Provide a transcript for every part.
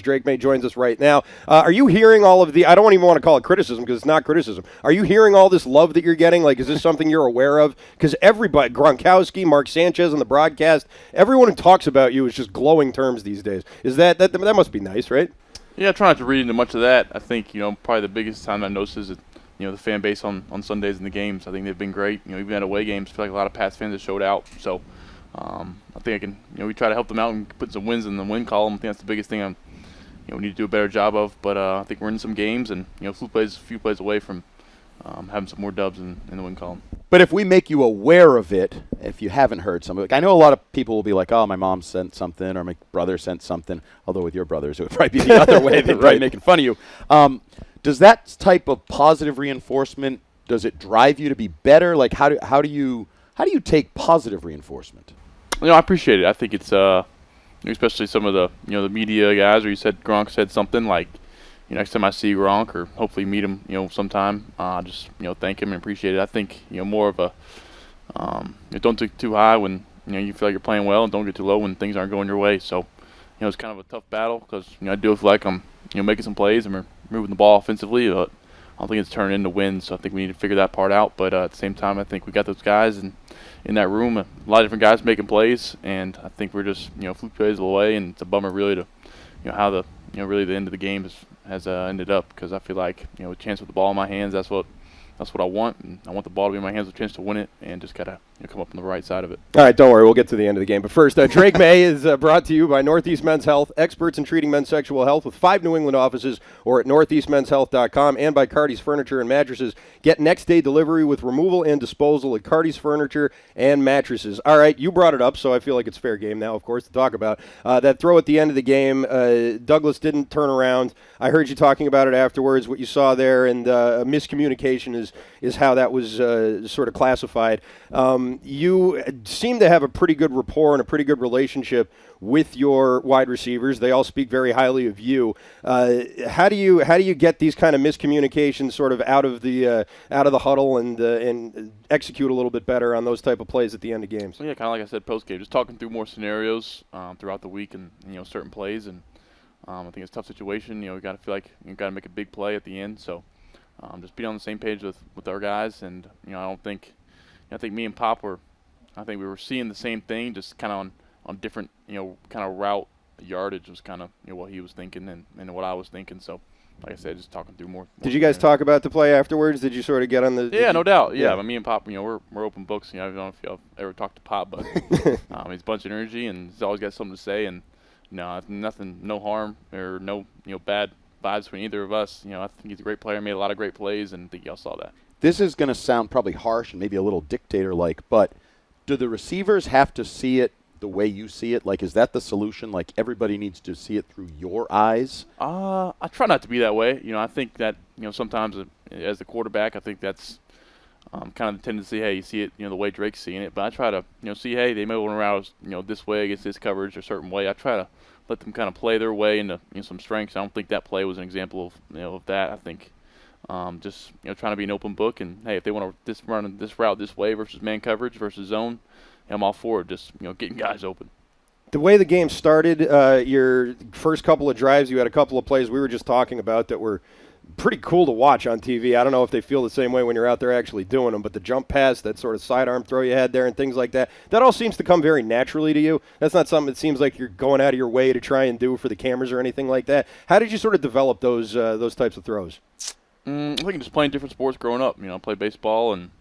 Drake Maye joins us right now. Are you hearing all of the, I don't even want to call it criticism because it's not criticism. Are you hearing all this love that you're getting? Like, is this something you're aware of? Because everybody, Gronkowski, Mark Sanchez on the broadcast, everyone who talks about you is just glowing terms these days. Is that must be nice, right? Yeah, I try not to read into much of that. I think, probably the biggest time I notice is that, the fan base on Sundays in the games. I think they've been great. Even at away games, I feel like a lot of Pats fans have showed out. So I think I can, we try to help them out and put some wins in the win column. I think that's the biggest thing we need to do a better job of. But I think we're in some games and, a few plays away from having some more dubs in the win column. But if we make you aware of it, if you haven't heard something, like I know a lot of people will be like, oh, my mom sent something or my brother sent something, although with your brothers it would probably be the other way. They'd probably making fun of you. Does that type of positive reinforcement, does it drive you to be better? Like how do you take positive reinforcement? I appreciate it. I think it's especially some of the the media guys, or you said Gronk said something like, next time I see Gronk or hopefully meet him, sometime, just thank him and appreciate it. I think more of a don't take too high when you feel like you're playing well, and don't get too low when things aren't going your way. So it's kind of a tough battle because I do feel like I'm making some plays and we're moving the ball offensively, but I don't think it's turned into wins. So I think we need to figure that part out. But at the same time, I think we got those guys in that room, a lot of different guys making plays, and I think we're just fluke plays away, and it's a bummer really to how the really the end of the game has ended up, because I feel like a chance with the ball in my hands, that's what I want, and I want the ball to be in my hands with a chance to win it, and just gotta come up on the right side of it. All right, don't worry, we'll get to the end of the game. But first, Drake Maye is brought to you by Northeast Men's Health, experts in treating men's sexual health with 5 New England offices, or at northeastmenshealth.com, and by Cardi's Furniture and Mattresses. Get next-day delivery with removal and disposal at Cardi's Furniture and Mattresses. All right, you brought it up, so I feel like it's fair game now, of course, to talk about. That throw at the end of the game, Douglas didn't turn around. I heard you talking about it afterwards, what you saw there, and miscommunication is how that was sort of classified. You seem to have a pretty good rapport and a pretty good relationship with your wide receivers. They all speak very highly of you. How do you get these kind of miscommunications sort of out of the huddle and execute a little bit better on those type of plays at the end of games? Yeah, kind of like I said post-game, just talking through more scenarios throughout the week and certain plays, and I think it's a tough situation. We got to feel like you got to make a big play at the end. So just be on the same page with our guys, and I think me and Pop we were seeing the same thing, just kind of on different kind of route yardage was kind of what he was thinking and what I was thinking. So like I said, just talking through more. Did you guys talk about the play afterwards? Did you sort of get on the? Yeah, no doubt. Yeah, but me and Pop, we're open books. I don't know if y'all ever talked to Pop, but he's a bunch of energy and he's always got something to say. And nothing, no harm or no bad vibes between either of us. I think he's a great player, made a lot of great plays, and I think y'all saw that. This is going to sound probably harsh and maybe a little dictator-like, but do the receivers have to see it the way you see it? Like, is that the solution? Like, everybody needs to see it through your eyes? I try not to be that way. I think that, sometimes as the quarterback, I think that's kind of the tendency, hey, you see it, the way Drake's seeing it. But I try to, see, hey, they may want to route, this way against this coverage or a certain way. I try to let them kind of play their way into some strengths. I don't think that play was an example of, of that. I think just, trying to be an open book. And, hey, if they want to run this route this way versus man coverage versus zone, I'm all for it, just getting guys open. The way the game started, your first couple of drives, you had a couple of plays we were just talking about that were pretty cool to watch on TV. I don't know if they feel the same way when you're out there actually doing them, but the jump pass, that sort of sidearm throw you had there and things like that, that all seems to come very naturally to you. That's not something that seems like you're going out of your way to try and do for the cameras or anything like that. How did you sort of develop those types of throws? I think just playing different sports growing up. I played baseball and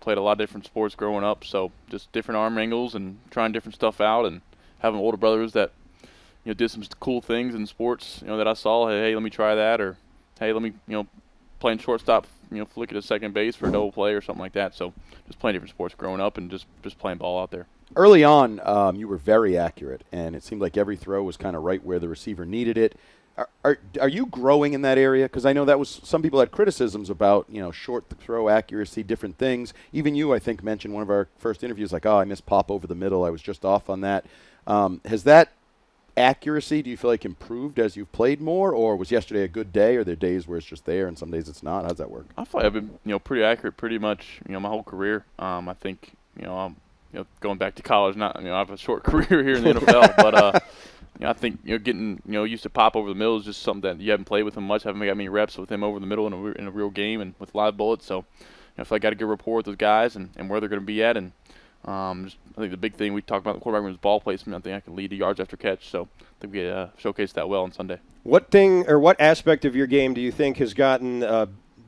played a lot of different sports growing up, so just different arm angles and trying different stuff out, and having older brothers that did some cool things in sports that I saw. Hey, let me try that, or hey, let me playing shortstop, flick it to second base for a double play or something like that. So just playing different sports growing up and just playing ball out there. Early on, you were very accurate, and it seemed like every throw was kind of right where the receiver needed it. Are you growing in that area? Because I know that was some people had criticisms about short throw accuracy, different things. Even you, I think, mentioned one of our first interviews like, I missed pop over the middle. I was just off on that. Has that accuracy, do you feel like, improved as you've played more, or was yesterday a good day? Or are there days where it's just there and some days it's not? How's that work? I feel like I've been pretty accurate pretty much my whole career. I think I'm going back to college. Not I have a short career here in the NFL, but I think getting used to pop over the middle is just something that you haven't played with him much. Haven't got many reps with him over the middle in a real game and with live bullets. So I feel like I got a good rapport with those guys and where they're going to be at. And I think the big thing we talked about in the quarterback room is ball placement. I think I can lead to yards after catch. So I think we showcased that well on Sunday. What aspect of your game do you think has gotten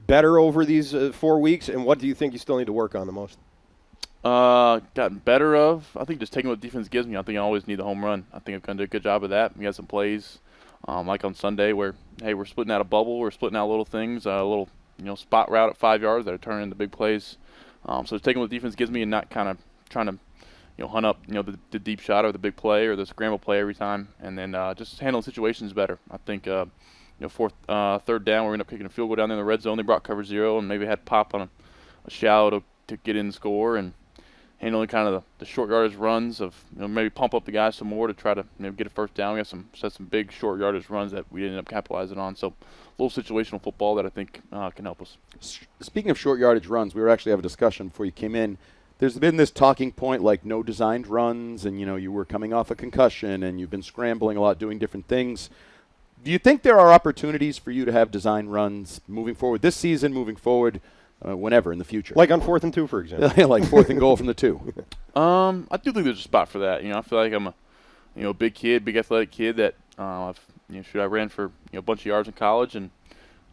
better over these 4 weeks, and what do you think you still need to work on the most? Gotten better of, I think just taking what defense gives me. I think I always need the home run. I think I've done a good job of that. We had some plays like on Sunday where, hey, we're splitting out a bubble, we're splitting out little things, a little spot route at 5 yards that are turning into big plays. So just taking what the defense gives me and not kind of trying to hunt up the deep shot or the big play or the scramble play every time, and then just handling situations better. I think third down, we ended up kicking a field goal down there in the red zone. They brought cover 0 and maybe had pop on a shallow to get in the score, and handling kind of the short yardage runs of maybe pump up the guys some more to try to get a first down. We got some big short yardage runs that we ended up capitalizing on. So a little situational football that I think can help us. Speaking of short yardage runs, we were actually having a discussion before you came in. There's been this talking point like no designed runs, and you were coming off a concussion and you've been scrambling a lot, doing different things. Do you think there are opportunities for you to have design runs moving forward this season, moving forward whenever in the future? Like on 4th and 2, for example. Like 4th and goal from the 2. I do think there's a spot for that. I feel like I'm a big kid, big athletic kid that I ran for a bunch of yards in college, and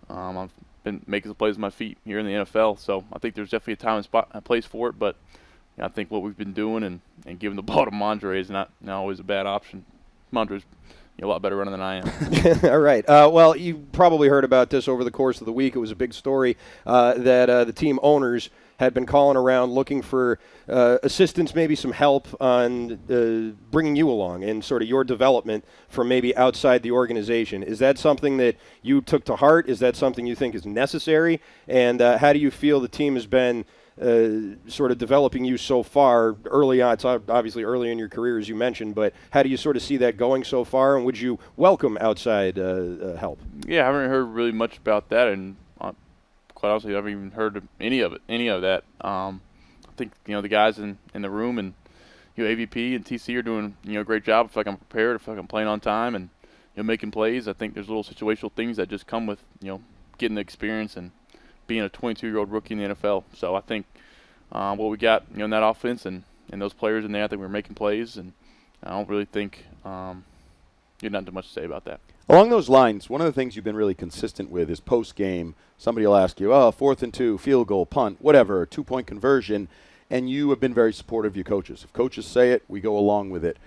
I've been making some plays with my feet here in the NFL. So I think there's definitely a time and spot, a place for it. But I think what we've been doing and giving the ball to Mondre is not always a bad option. Mondre's a lot better runner than I am. All right. Well, you probably heard about this over the course of the week. It was a big story that the team owners had been calling around looking for assistance, maybe some help on bringing you along in sort of your development from maybe outside the organization. Is that something that you took to heart? Is that something you think is necessary? And how do you feel the team has been sort of developing you so far early on? It's obviously early in your career, as you mentioned, but how do you sort of see that going so far, and would you welcome outside help? Yeah, I haven't heard really much about that, and quite honestly, I haven't even heard of any of that. I think the guys in the room and AVP and TC are doing a great job. I feel like I'm prepared. I feel like I'm playing on time and making plays. I think there's little situational things that just come with getting the experience and being a 22-year-old rookie in the NFL. So I think what we got in that offense and those players in there, I think we're making plays, and I don't really think you're not too much to say about that. Along those lines, one of the things you've been really consistent with is post-game, somebody will ask you, 4th and 2, field goal, punt, whatever, 2-point conversion, and you have been very supportive of your coaches. If coaches say it, we go along with it.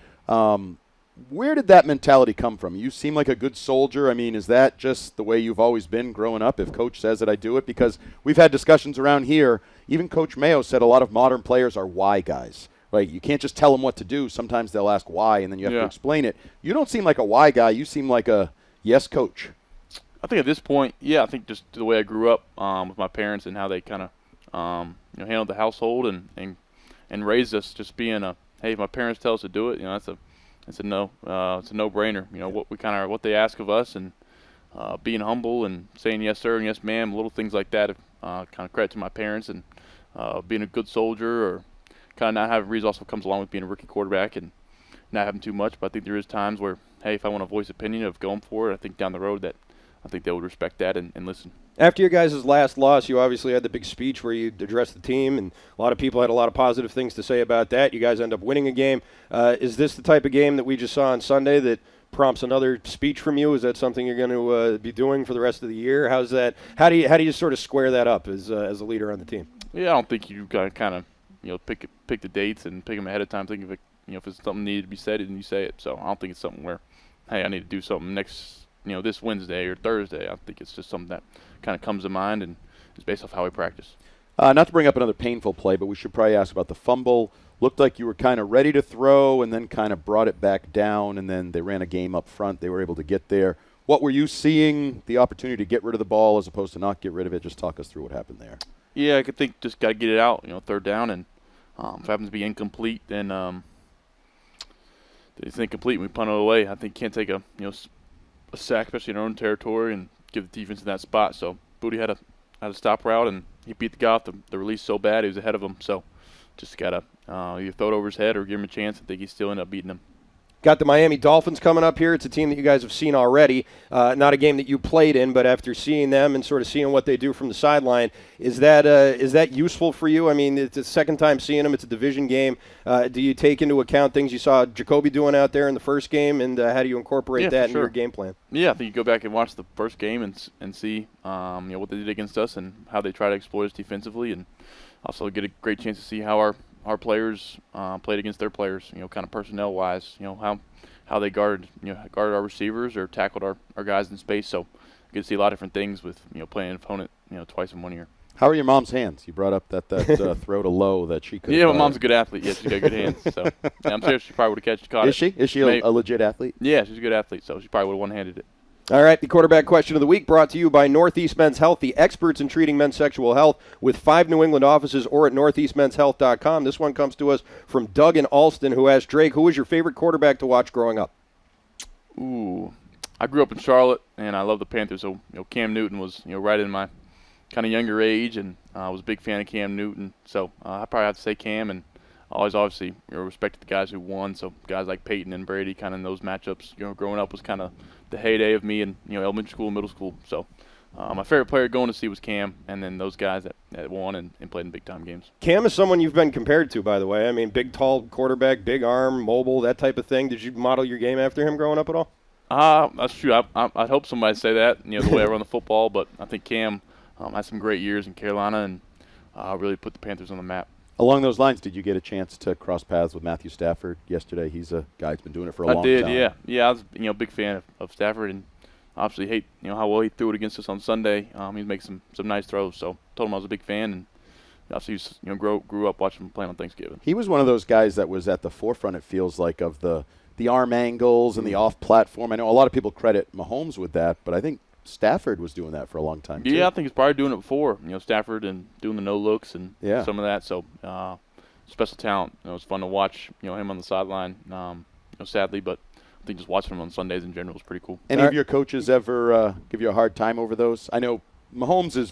Where did that mentality come from? You seem like a good soldier. I mean, is that just the way you've always been growing up? If coach says it, I do it. Because we've had discussions around here. Even Coach Mayo said a lot of modern players are why guys. Right? You can't just tell them what to do. Sometimes they'll ask why, and then you have to explain it. You don't seem like a why guy. You seem like a yes coach. I think at this point, I think just the way I grew up with my parents and how they kind of handled the household and raised us, just being hey, if my parents tell us to do it, it's a no-brainer. What they ask of us, and being humble and saying yes sir and yes ma'am, little things like that. Kind of credit to my parents, and being a good soldier, or kind of not having reason also comes along with being a rookie quarterback and not having too much. But I think there is times where, hey, if I want to voice opinion of going for it, I think down the road that I think they would respect that and listen. After your guys' last loss, you obviously had the big speech where you addressed the team, and a lot of people had a lot of positive things to say about that. You guys end up winning a game. Is this the type of game that we just saw on Sunday that prompts another speech from you? Is that something you're going to be doing for the rest of the year? How's that? How do you sort of square that up as a leader on the team? Yeah, I don't think you got to kind of pick the dates and pick them ahead of time. Think of it, if it's something needed to be said, and you say it. So I don't think it's something where, hey, I need to do something next, this Wednesday or Thursday. I think it's just something that kind of comes to mind and is based off how we practice. Not to bring up another painful play, but we should probably ask about the fumble. Looked like you were kind of ready to throw and then kind of brought it back down, and then they ran a game up front. They were able to get there. What were you seeing, the opportunity to get rid of the ball as opposed to not get rid of it? Just talk us through what happened there. Yeah, I could think just got to get it out, third down, and if it happens to be incomplete, then it's incomplete and we punt it away. I think can't take a sack, especially in our own territory, and give the defense in that spot. So Booty had a stop route, and he beat the guy off the release so bad he was ahead of him. So just got to either throw it over his head or give him a chance. I think he still ended up beating him. Got the Miami Dolphins coming up here. It's a team that you guys have seen already. Not a game that you played in, but after seeing them and sort of seeing what they do from the sideline, is that useful for you? I mean, it's the second time seeing them. It's a division game. Do you take into account things you saw Jacoby doing out there in the first game, and how do you incorporate that into your game plan? Yeah, I think you go back and watch the first game and see what they did against us and how they try to exploit us defensively, and also get a great chance to see how our players played against their players, kind of personnel-wise, how they guarded our receivers or tackled our guys in space. So you get to see a lot of different things with, playing an opponent, twice in 1 year. How are your mom's hands? You brought up that throw to low that she could. Yeah, my mom's a good athlete. Yeah, she's got good hands. So yeah, I'm sure she probably would have caught it. Is she? Is she a legit athlete? Yeah, she's a good athlete, so she probably would have one-handed it. All right, the quarterback question of the week brought to you by Northeast Men's Health, the experts in treating men's sexual health with 5 New England offices or at northeastmenshealth.com. This one comes to us from Doug in Alston, who asked, Drake, who was your favorite quarterback to watch growing up? Ooh, I grew up in Charlotte, and I love the Panthers. So, Cam Newton was, right in my kind of younger age, and I was a big fan of Cam Newton. So I probably have to say Cam, and always obviously respected the guys who won. So guys like Peyton and Brady, kind of in those matchups, growing up was kind of the heyday of me in elementary school, middle school. So my favorite player going to see was Cam, and then those guys that won and played in big time games. Cam is someone you've been compared to, by the way. I mean, big, tall quarterback, big arm, mobile, that type of thing. Did you model your game after him growing up at all? That's true. I'd hope somebody say that, the way I run the football. But I think Cam had some great years in Carolina and really put the Panthers on the map. Along those lines, did you get a chance to cross paths with Matthew Stafford yesterday? He's a guy who's been doing it for a long time. I did, yeah. I was a big fan of Stafford, and obviously hate how well he threw it against us on Sunday. He makes some nice throws, so told him I was a big fan, and obviously grew up watching him play on Thanksgiving. He was one of those guys that was at the forefront, it feels like, of the arm angles and the off-platform. I know a lot of people credit Mahomes with that, but I think Stafford was doing that for a long time, too. Yeah, I think he's probably doing it before, Stafford, and doing the no-looks and some of that. So special talent. It was fun to watch, him on the sideline, sadly, but I think just watching him on Sundays in general was pretty cool. Any of your coaches ever give you a hard time over those? I know Mahomes is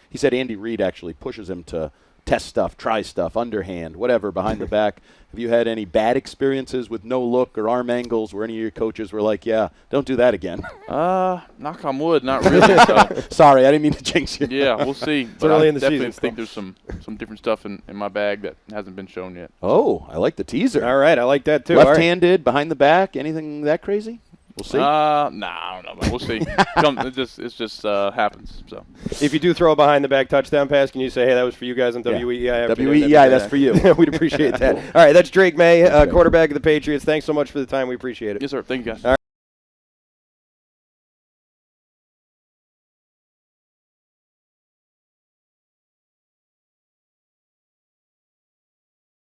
he said Andy Reid actually pushes him to test stuff, try stuff, underhand, whatever, behind the back. Have you had any bad experiences with no look or arm angles where any of your coaches were like, yeah, don't do that again? Knock on wood, not really. So. Sorry, I didn't mean to jinx you. Yeah, we'll see. But early in the definitely season, think there's some different stuff in my bag that hasn't been shown yet. Oh, I like the teaser. All right, I like that too. Left-handed, behind the back, anything that crazy? We'll see. I don't know, but we'll see. It just happens. So, if you do throw a behind-the-back touchdown pass, can you say, hey, that was for you guys on WEEI? WEEI, that's for you. We'd appreciate that. All right, that's Drake Maye, quarterback of the Patriots. Thanks so much for the time. We appreciate it. Yes, sir. Thank you, guys. All right.